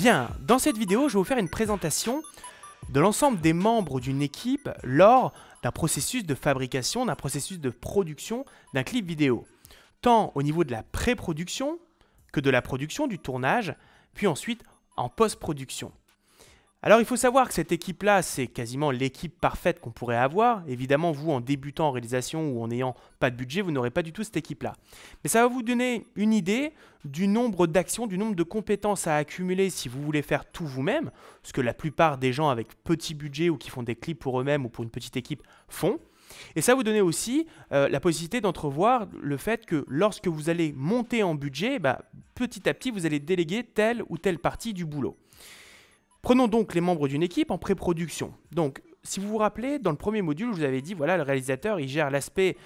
Bien, dans cette vidéo, je vais vous faire une présentation de l'ensemble des membres d'une équipe lors d'un processus de fabrication, d'un processus de production d'un clip vidéo. Tant au niveau de la pré-production que de la production, du tournage, puis ensuite en post-production. Alors il faut savoir que cette équipe-là, c'est quasiment l'équipe parfaite qu'on pourrait avoir. Évidemment, vous, en débutant en réalisation ou en n'ayant pas de budget, vous n'aurez pas du tout cette équipe-là. Mais ça va vous donner une idée du nombre d'actions, du nombre de compétences à accumuler si vous voulez faire tout vous-même, ce que la plupart des gens avec petit budget ou qui font des clips pour eux-mêmes ou pour une petite équipe font. Et ça va vous donner aussi la possibilité d'entrevoir le fait que lorsque vous allez monter en budget, petit à petit, vous allez déléguer telle ou telle partie du boulot. Prenons donc les membres d'une équipe en pré-production. Donc, si vous vous rappelez, dans le premier module, je vous avais dit, voilà, le réalisateur, il gère l'aspect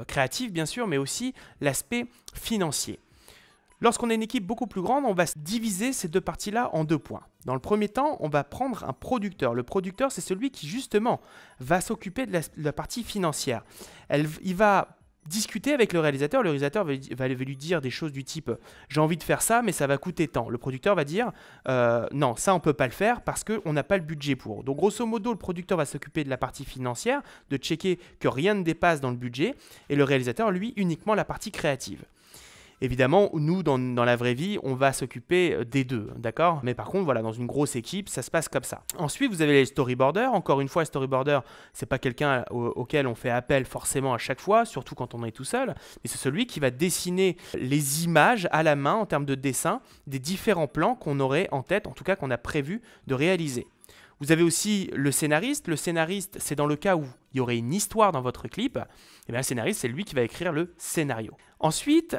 créatif, bien sûr, mais aussi l'aspect financier. Lorsqu'on a une équipe beaucoup plus grande, on va diviser ces deux parties-là en deux points. Dans le premier temps, on va prendre un producteur. Le producteur, c'est celui qui, justement, va s'occuper de la partie financière. Il va discuter avec le réalisateur va lui dire des choses du type « j'ai envie de faire ça, mais ça va coûter tant ». Le producteur va dire « non, ça on ne peut pas le faire parce qu'on n'a pas le budget pour ». Donc grosso modo, le producteur va s'occuper de la partie financière, de checker que rien ne dépasse dans le budget, et le réalisateur, lui, uniquement la partie créative. Évidemment, nous, dans la vraie vie, on va s'occuper des deux, d'accord? Mais par contre, voilà, dans une grosse équipe, ça se passe comme ça. Ensuite, vous avez les storyboarders. Encore une fois, le storyboarder, c'est pas quelqu'un auquel on fait appel forcément à chaque fois, surtout quand on est tout seul, mais c'est celui qui va dessiner les images à la main en termes de dessin des différents plans qu'on aurait en tête, en tout cas qu'on a prévu de réaliser. Vous avez aussi le scénariste. Le scénariste, c'est dans le cas où il y aurait une histoire dans votre clip. Et bien, le scénariste, c'est lui qui va écrire le scénario. Ensuite,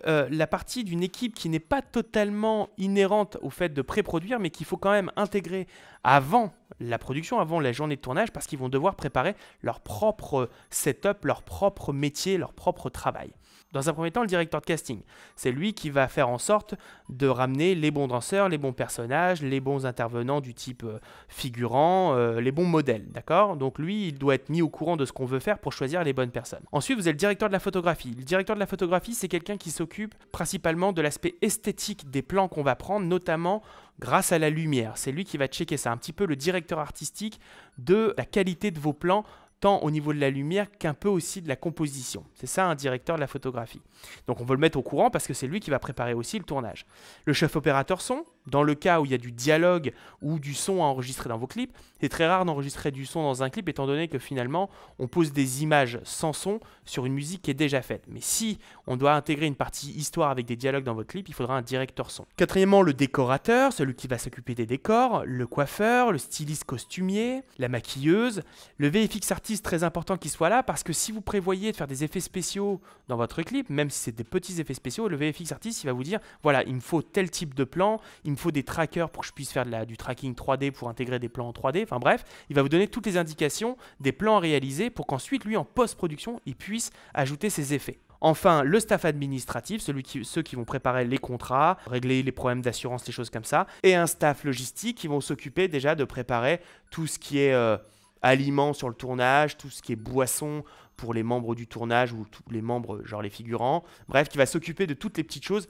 la partie d'une équipe qui n'est pas totalement inhérente au fait de pré-produire, mais qu'il faut quand même intégrer avant la production, avant la journée de tournage, parce qu'ils vont devoir préparer leur propre setup, leur propre métier, leur propre travail. Dans un premier temps, le directeur de casting, c'est lui qui va faire en sorte de ramener les bons danseurs, les bons personnages, les bons intervenants du type figurant, les bons modèles, d'accord? Donc lui, il doit être mis au courant de ce qu'on veut faire pour choisir les bonnes personnes. Ensuite, vous avez le directeur de la photographie. Le directeur de la photographie, c'est quelqu'un qui s'occupe principalement de l'aspect esthétique des plans qu'on va prendre, notamment grâce à la lumière. C'est lui qui va checker ça, un petit peu le directeur artistique de la qualité de vos plans, tant au niveau de la lumière qu'un peu aussi de la composition. C'est ça un directeur de la photographie. Donc on veut le mettre au courant parce que c'est lui qui va préparer aussi le tournage. Le chef opérateur son, dans le cas où il y a du dialogue ou du son à enregistrer dans vos clips, c'est très rare d'enregistrer du son dans un clip étant donné que finalement on pose des images sans son sur une musique qui est déjà faite. Mais si on doit intégrer une partie histoire avec des dialogues dans votre clip, il faudra un directeur son. Quatrièmement, le décorateur, celui qui va s'occuper des décors, le coiffeur, le styliste costumier, la maquilleuse, le VFX artiste, très important qu'il soit là parce que si vous prévoyez de faire des effets spéciaux dans votre clip, même si c'est des petits effets spéciaux, le VFX artiste il va vous dire voilà, il me faut tel type de plan, il me faut des trackers pour que je puisse faire du tracking 3D pour intégrer des plans en 3D, enfin bref, il va vous donner toutes les indications des plans à réaliser pour qu'ensuite lui en post-production il puisse ajouter ses effets. Enfin, le staff administratif, ceux qui vont préparer les contrats, régler les problèmes d'assurance, les choses comme ça, et un staff logistique qui vont s'occuper déjà de préparer tout ce qui est aliments sur le tournage, tout ce qui est boissons pour les membres du tournage ou tous les membres, genre les figurants. Bref, qui va s'occuper de toutes les petites choses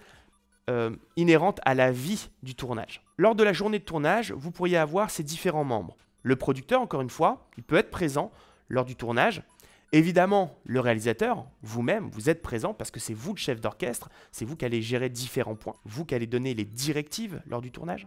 inhérentes à la vie du tournage. Lors de la journée de tournage, vous pourriez avoir ces différents membres. Le producteur, encore une fois, il peut être présent lors du tournage. Évidemment, le réalisateur, vous-même, vous êtes présent parce que c'est vous le chef d'orchestre, c'est vous qui allez gérer différents points, vous qui allez donner les directives lors du tournage.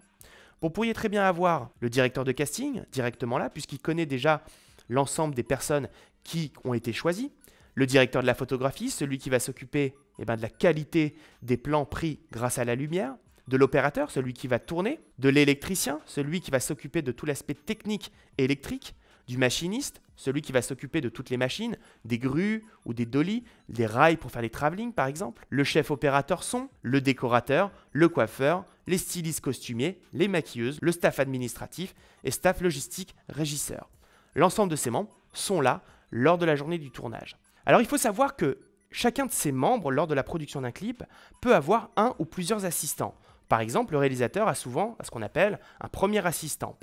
Vous pourriez très bien avoir le directeur de casting directement là, puisqu'il connaît déjà l'ensemble des personnes qui ont été choisies. Le directeur de la photographie, celui qui va s'occuper de la qualité des plans pris grâce à la lumière. De l'opérateur, celui qui va tourner. De l'électricien, celui qui va s'occuper de tout l'aspect technique et électrique. Du machiniste, celui qui va s'occuper de toutes les machines, des grues ou des dollies, des rails pour faire les travelling par exemple, le chef opérateur son, le décorateur, le coiffeur, les stylistes costumiers, les maquilleuses, le staff administratif et staff logistique régisseur. L'ensemble de ces membres sont là lors de la journée du tournage. Alors il faut savoir que chacun de ces membres lors de la production d'un clip peut avoir un ou plusieurs assistants. Par exemple, le réalisateur a souvent ce qu'on appelle un premier assistant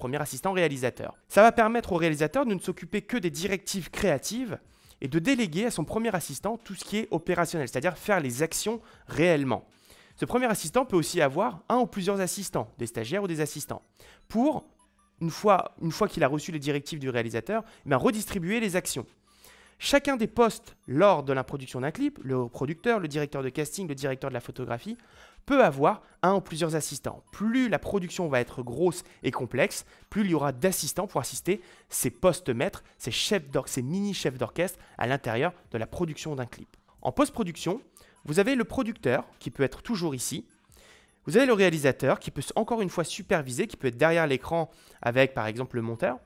réalisateur. Ça va permettre au réalisateur de ne s'occuper que des directives créatives et de déléguer à son premier assistant tout ce qui est opérationnel, c'est-à-dire faire les actions réellement. Ce premier assistant peut aussi avoir un ou plusieurs assistants, des stagiaires ou des assistants, pour, une fois qu'il a reçu les directives du réalisateur, redistribuer les actions. Chacun des postes lors de la production d'un clip, le producteur, le directeur de casting, le directeur de la photographie, peut avoir un ou plusieurs assistants. Plus la production va être grosse et complexe, plus il y aura d'assistants pour assister ces postes maîtres, ces mini-chefs d'orchestre à l'intérieur de la production d'un clip. En post-production, vous avez le producteur qui peut être toujours ici. Vous avez le réalisateur qui peut encore une fois superviser, qui peut être derrière l'écran avec par exemple le monteur.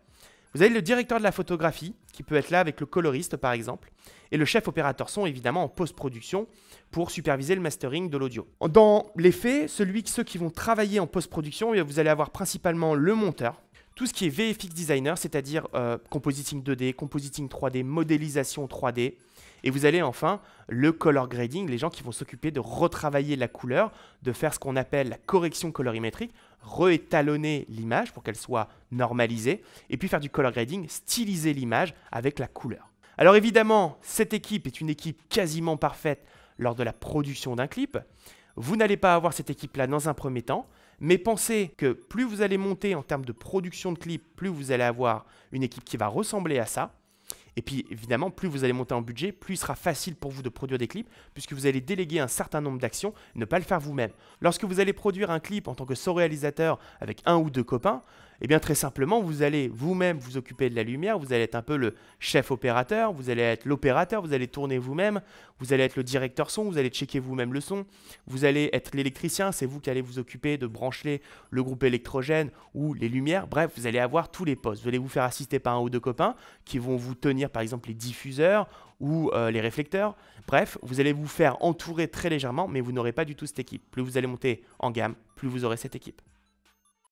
Vous avez le directeur de la photographie qui peut être là avec le coloriste par exemple. Et le chef opérateur son évidemment en post-production pour superviser le mastering de l'audio. Dans les faits, ceux qui vont travailler en post-production, vous allez avoir principalement le monteur, tout ce qui est VFX designer, c'est-à-dire compositing 2D, compositing 3D, modélisation 3D. Et vous allez enfin le color grading, les gens qui vont s'occuper de retravailler la couleur, de faire ce qu'on appelle la correction colorimétrique, réétalonner l'image pour qu'elle soit normalisée, et puis faire du color grading, styliser l'image avec la couleur. Alors évidemment, cette équipe est une équipe quasiment parfaite lors de la production d'un clip. Vous n'allez pas avoir cette équipe-là dans un premier temps, mais pensez que plus vous allez monter en termes de production de clip, plus vous allez avoir une équipe qui va ressembler à ça. Et puis évidemment, plus vous allez monter en budget, plus il sera facile pour vous de produire des clips puisque vous allez déléguer un certain nombre d'actions et ne pas le faire vous-même. Lorsque vous allez produire un clip en tant que réalisateur avec un ou deux copains, eh bien très simplement, vous allez vous-même vous occuper de la lumière, vous allez être un peu le chef opérateur, vous allez être l'opérateur, vous allez tourner vous-même, vous allez être le directeur son, vous allez checker vous-même le son, vous allez être l'électricien, c'est vous qui allez vous occuper de brancher le groupe électrogène ou les lumières. Bref, vous allez avoir tous les postes. Vous allez vous faire assister par un ou deux copains qui vont vous tenir par exemple les diffuseurs ou les réflecteurs. Bref, vous allez vous faire entourer très légèrement, mais vous n'aurez pas du tout cette équipe. Plus vous allez monter en gamme, plus vous aurez cette équipe.